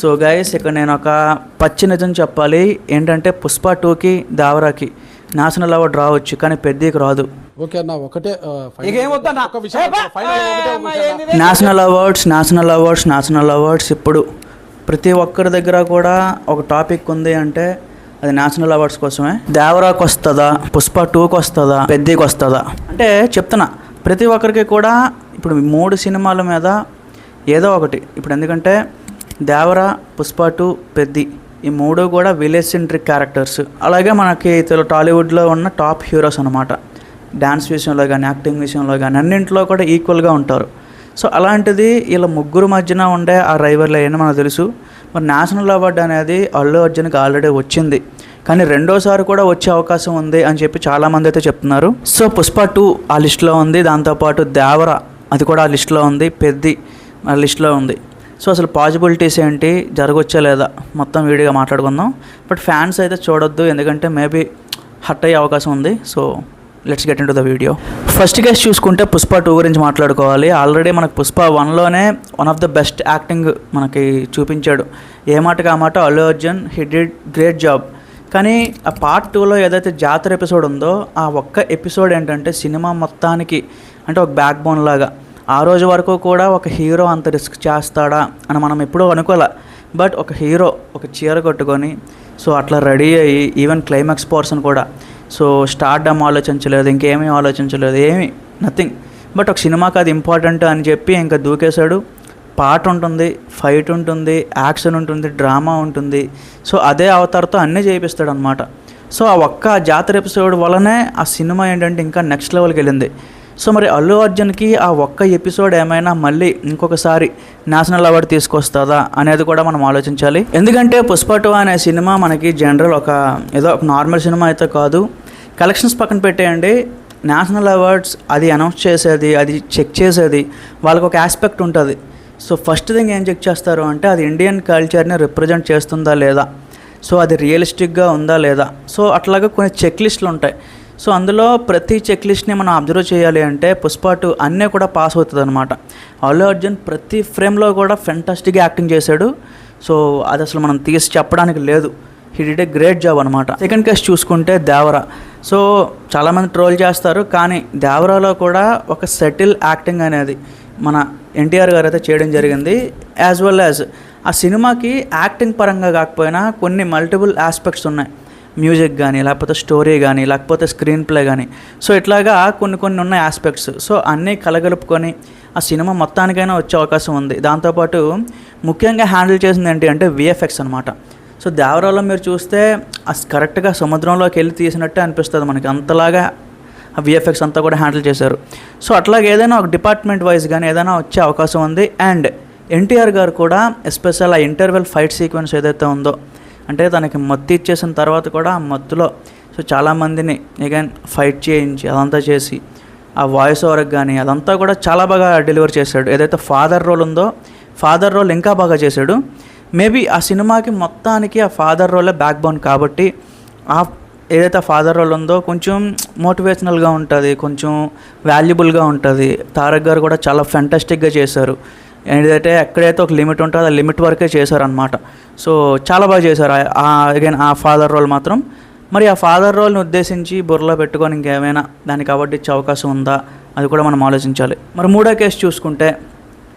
So guys ఇక్కడ నేను ఒక పచ్చి నిజం చెప్పాలి. ఏంటంటే పుష్ప 2కి దేవరాకి నేషనల్ అవార్డు రావచ్చు, కానీ పెద్దకి రాదు. నేషనల్ అవార్డ్స్ ఇప్పుడు ప్రతి ఒక్కరి దగ్గర కూడా ఒక టాపిక్ ఉంది అంటే అది నేషనల్ అవార్డ్స్ కోసమే. దేవరాకు వస్తుందా, పుష్ప 2కి వస్తుందా, పెద్దకి వస్తుందా అంటే చెప్తున్నా. ప్రతి ఒక్కరికి కూడా ఇప్పుడు 3 సినిమాల మీద ఏదో ఒకటి. ఇప్పుడు ఎందుకంటే దేవరా, పుష్ప 2, పెద్ది ఈ 3 కూడా విలేజ్ సెంట్రిక్ క్యారెక్టర్స్. అలాగే మనకి టాలీవుడ్లో ఉన్న టాప్ హీరోస్ అనమాట. డ్యాన్స్ విషయంలో కానీ, యాక్టింగ్ విషయంలో కానీ అన్నింటిలో కూడా ఈక్వల్గా ఉంటారు. సో అలాంటిది ఇలా ముగ్గురు మధ్యన ఉండే ఆ రైవర్లు అయ్యని మనకు తెలుసు. మరి నేషనల్ అవార్డు అనేది అల్లు అర్జున్కి ఆల్రెడీ వచ్చింది, కానీ రెండోసారి కూడా వచ్చే అవకాశం ఉంది అని చెప్పి చాలామంది అయితే చెప్తున్నారు. సో పుష్ప 2 ఆ లిస్టులో ఉంది, దాంతోపాటు దేవరా అది కూడా ఆ లిస్టులో ఉంది, పెద్ది ఆ లిస్టులో ఉంది. సో అసలు పాసిబిలిటీస్ ఏంటి, జరగవచ్చా లేదా మొత్తం వీడియోగా మాట్లాడుకుందాం. బట్ ఫ్యాన్స్ అయితే చూడొద్దు, ఎందుకంటే మేబీ హర్ట్ అయ్యే అవకాశం ఉంది. So let's get into the video. First case చూసుకుంటే పుష్ప 2 గురించి మాట్లాడుకోవాలి. ఆల్రెడీ మనకు పుష్ప 1లోనే one of the best acting మనకి చూపించాడు. ఏ మాటకి ఆ మాట Allu Arjun he did great job. కానీ ఆ పార్ట్ 2లో ఏదైతే జాతర ఎపిసోడ్ ఉందో ఆ ఒక్క ఎపిసోడ్ ఏంటంటే సినిమా మొత్తానికి అంటే ఒక బ్యాక్ బోన్ లాగా. ఆ రోజు వరకు కూడా ఒక హీరో అంత రిస్క్ చేస్తాడా అని మనం ఎప్పుడూ అనుకోలే. బట్ ఒక హీరో ఒక చీర కట్టుకొని సో అట్లా రెడీ అయ్యి ఈవెన్ క్లైమాక్స్ పోర్షన్ కూడా సో స్టార్డమ్ ఆలోచించలేదు, ఇంకేమీ ఆలోచించలేదు, ఏమీ నథింగ్. బట్ ఒక సినిమాకి అది ఇంపార్టెంట్ అని చెప్పి ఇంకా దూకేశాడు. పాట ఉంటుంది, ఫైట్ ఉంటుంది, యాక్షన్ ఉంటుంది, డ్రామా ఉంటుంది. సో అదే అవతారతో అన్నీ చేయిస్తాడు అనమాట. సో ఆ ఒక్క జాతర ఎపిసోడ్ వల్లనే ఆ సినిమా ఏంటంటే ఇంకా నెక్స్ట్ లెవెల్కి వెళ్ళింది. సో మరి అల్లు అర్జున్కి ఆ ఒక్క ఎపిసోడ్ ఏమైనా మళ్ళీ ఇంకొకసారి నేషనల్ అవార్డు తీసుకొస్తుందా అనేది కూడా మనం ఆలోచించాలి. ఎందుకంటే పుష్ప 2 అనే సినిమా మనకి జనరల్ ఏదో ఒక నార్మల్ సినిమా అయితే కాదు. కలెక్షన్స్ పక్కన పెట్టేయండి, నేషనల్ అవార్డ్స్ అది అనౌన్స్ చేసేది, అది చెక్ చేసేది వాళ్ళకి ఒక ఆస్పెక్ట్ ఉంటుంది. సో ఫస్ట్ థింగ్ ఏం చెక్ చేస్తారు అంటే అది ఇండియన్ కల్చర్ని రిప్రజెంట్ చేస్తుందా లేదా, సో అది రియలిస్టిక్గా ఉందా లేదా. సో అట్లాగా కొన్ని చెక్ లిస్టులు ఉంటాయి. సో అందులో ప్రతి చెక్ లిస్ట్ని మనం అబ్జర్వ్ చేయాలి అంటే పుష్ప 2 అన్నీ కూడా పాస్ అవుతుంది అనమాట. అల్లు అర్జున్ ప్రతి ఫ్రేమ్లో కూడా ఫెంటాస్టిక్గా యాక్టింగ్ చేశాడు. సో అది అసలు మనం తీసి చెప్పడానికి లేదు. He did a great job అనమాట. సెకండ్ కేసు చూసుకుంటే దేవరా. సో చాలామంది ట్రోల్ చేస్తారు, కానీ దేవరాలో కూడా ఒక సెటిల్ యాక్టింగ్ అనేది మన ఎన్టీఆర్ గారు అయితే చేయడం జరిగింది. యాజ్ వెల్ యాజ్ ఆ సినిమాకి యాక్టింగ్ పరంగా కాకపోయినా కొన్ని మల్టిపుల్ ఆస్పెక్ట్స్ ఉన్నాయి. మ్యూజిక్ కానీ, లేకపోతే స్టోరీ కానీ, లేకపోతే స్క్రీన్ ప్లే కానీ. సో ఇట్లాగా కొన్ని ఉన్నాయి ఆస్పెక్ట్స్. సో అన్నీ కలగలుపుకొని ఆ సినిమా మొత్తానికైనా వచ్చే అవకాశం ఉంది. దాంతోపాటు ముఖ్యంగా హ్యాండిల్ చేసింది ఏంటి అంటే విఎఫ్ఎక్స్ అనమాట. సో దేవరాలో మీరు చూస్తే కరెక్ట్గా సముద్రంలోకి వెళ్ళి తీసినట్టే అనిపిస్తుంది మనకి, అంతలాగా ఆ విఎఫ్ఎక్స్ అంతా కూడా హ్యాండిల్ చేశారు. సో అట్లాగే ఏదైనా ఒక డిపార్ట్మెంట్ వైజ్ కానీ ఏదైనా వచ్చే అవకాశం ఉంది. అండ్ ఎన్టీఆర్ గారు కూడా ఎస్పెషల్ ఆ ఇంటర్వెల్ ఫైట్ సీక్వెన్స్ ఏదైతే ఉందో అంటే తనకి మత్తు ఇచ్చేసిన తర్వాత కూడా ఆ మత్తులో సో చాలామందిని అగైన్ ఫైట్ చేయించి అదంతా చేసి ఆ వాయిస్ ఓవర్కి కానీ అదంతా కూడా చాలా బాగా డెలివర్ చేశాడు. ఏదైతే ఫాదర్ రోల్ ఉందో ఫాదర్ రోల్ ఇంకా బాగా చేశాడు. మేబీ ఆ సినిమాకి మొత్తానికి ఆ ఫాదర్ రోలే బ్యాక్ బోన్ కాబట్టి ఆ ఏదైతే ఫాదర్ రోల్ ఉందో కొంచెం మోటివేషనల్గా ఉంటుంది, కొంచెం వాల్యుబుల్గా ఉంటుంది. తారక్ గారు కూడా చాలా ఫెంటాస్టిక్గా చేశారు. ఏదైతే ఎక్కడైతే ఒక లిమిట్ ఉంటుందో ఆ లిమిట్ వరకే చేశారనమాట. సో చాలా బాగా చేశారు అగైన్ ఆ ఫాదర్ రోల్ మాత్రం. మరి ఆ ఫాదర్ రోల్ని ఉద్దేశించి బుర్రలో పెట్టుకొని ఇంకేమైనా దానికి అవార్డు ఇచ్చే అవకాశం ఉందా అది కూడా మనం ఆలోచించాలి. మరి మూడో కేసు చూసుకుంటే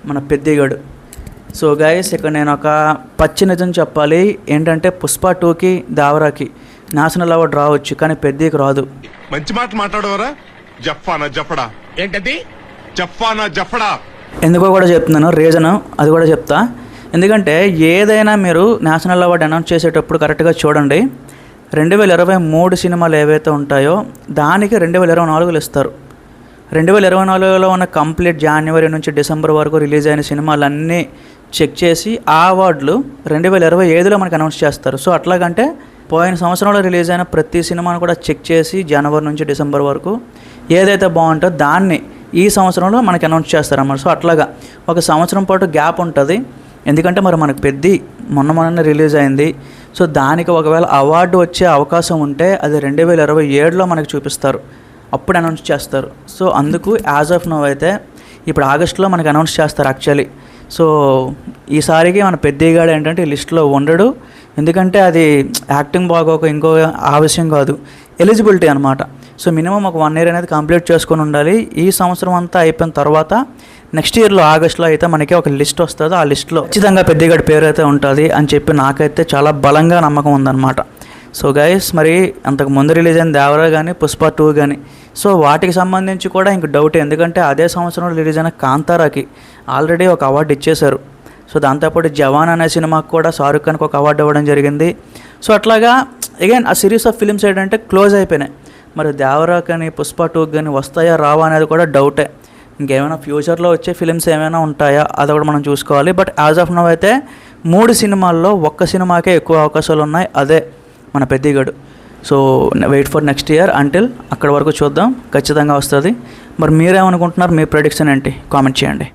మన పెద్దిగాడు. సో గైస్ ఇక్కడ నేను ఒక పచ్చి నిజం చెప్పాలి. ఏంటంటే పుష్ప 2కి దేవరాకి నేషనల్ అవార్డు రావచ్చు, కానీ పెద్దకి రాదు. మంచి మాట మాట్లాడవరా జఫానా జఫడా ఏంటది జఫానా జఫడా ఎందుకో కూడా చెప్తున్నాను, రీజను అది కూడా చెప్తా. ఎందుకంటే ఏదైనా మీరు నేషనల్ అవార్డు అనౌన్స్ చేసేటప్పుడు కరెక్ట్గా చూడండి. 2023 సినిమాలు ఏవైతే ఉంటాయో దానికి 2024 ఇస్తారు. 2024లో ఉన్న కంప్లీట్ జనవరి నుంచి డిసెంబర్ వరకు రిలీజ్ అయిన సినిమాలన్నీ చెక్ చేసి ఆ అవార్డులు 2025లో మనకు అనౌన్స్ చేస్తారు. సో అట్లాగంటే పోయిన సంవత్సరంలో రిలీజ్ అయిన ప్రతి సినిమాను కూడా చెక్ చేసి జనవరి నుంచి డిసెంబర్ వరకు ఏదైతే బాగుంటుందో దాన్ని ఈ సంవత్సరంలో మనకి అనౌన్స్ చేస్తారన్నమాట. సో అట్లాగా ఒక సంవత్సరం పాటు గ్యాప్ ఉంటుంది. ఎందుకంటే మరి మనకు పెద్ద మొన్న రిలీజ్ అయింది. సో దానికి ఒకవేళ అవార్డు వచ్చే అవకాశం ఉంటే అది 2027లో మనకు చూపిస్తారు, అప్పుడు అనౌన్స్ చేస్తారు. సో అందుకు యాజ్ ఆఫ్ నౌ అయితే ఇప్పుడు ఆగస్టులో మనకు అనౌన్స్ చేస్తారు యాక్చువల్లీ. సో ఈసారికి మన పెద్దగాడు ఏంటంటే ఈ లిస్ట్లో ఉండడు. ఎందుకంటే అది యాక్టింగ్ బాగోక ఇంకో ఆవశ్యం కాదు, ఎలిజిబిలిటీ అనమాట. సో మినిమం ఒక 1 year అనేది కంప్లీట్ చేసుకొని ఉండాలి. ఈ సంవత్సరం అంతా అయిపోయిన తర్వాత నెక్స్ట్ ఇయర్లో ఆగస్ట్లో అయితే మనకి ఒక లిస్ట్ వస్తుంది. ఆ లిస్ట్లో ఖచ్చితంగా పెద్దగాడి పేరు అయితే ఉంటుంది అని చెప్పి నాకైతే చాలా బలంగా నమ్మకం ఉందన్నమాట. సో గైస్, మరి అంతకు ముందు రిలీజ్ అయిన దేవరా కానీ పుష్ప 2 కానీ, సో వాటికి సంబంధించి కూడా ఇంక డౌట్. ఎందుకంటే అదే సంవత్సరంలో రిలీజ్ అయిన కాంతారాకి ఆల్రెడీ ఒక అవార్డు ఇచ్చేశారు. సో దాంతోపాటు జవాన్ అనే సినిమాకి కూడా షారుఖ్ ఖాన్కి ఒక అవార్డు ఇవ్వడం జరిగింది. సో అట్లాగా అగైన్ ఆ సిరీస్ ఆఫ్ ఫిల్మ్స్ ఏంటంటే క్లోజ్ అయిపోయినాయి. మరి దేవరా కానీ పుష్ప 2 కానీ వస్తాయా రావా అనేది కూడా డౌటే. ఇంకేమైనా ఫ్యూచర్లో వచ్చే ఫిలిమ్స్ ఏమైనా ఉంటాయా అది కూడా మనం చూసుకోవాలి. బట్ యాజ్ ఆఫ్ నౌ అయితే 3 సినిమాల్లో ఒక్క సినిమాకే ఎక్కువ అవకాశాలు ఉన్నాయి, అదే మన పెద్దిగాడు. So wait for next year until అక్కడ వరకు చూద్దాం, ఖచ్చితంగా వస్తుంది. మరి మీరేమనుకుంటున్నారు? మీ ప్రెడిక్షన్ ఏంటి? కామెంట్ చేయండి.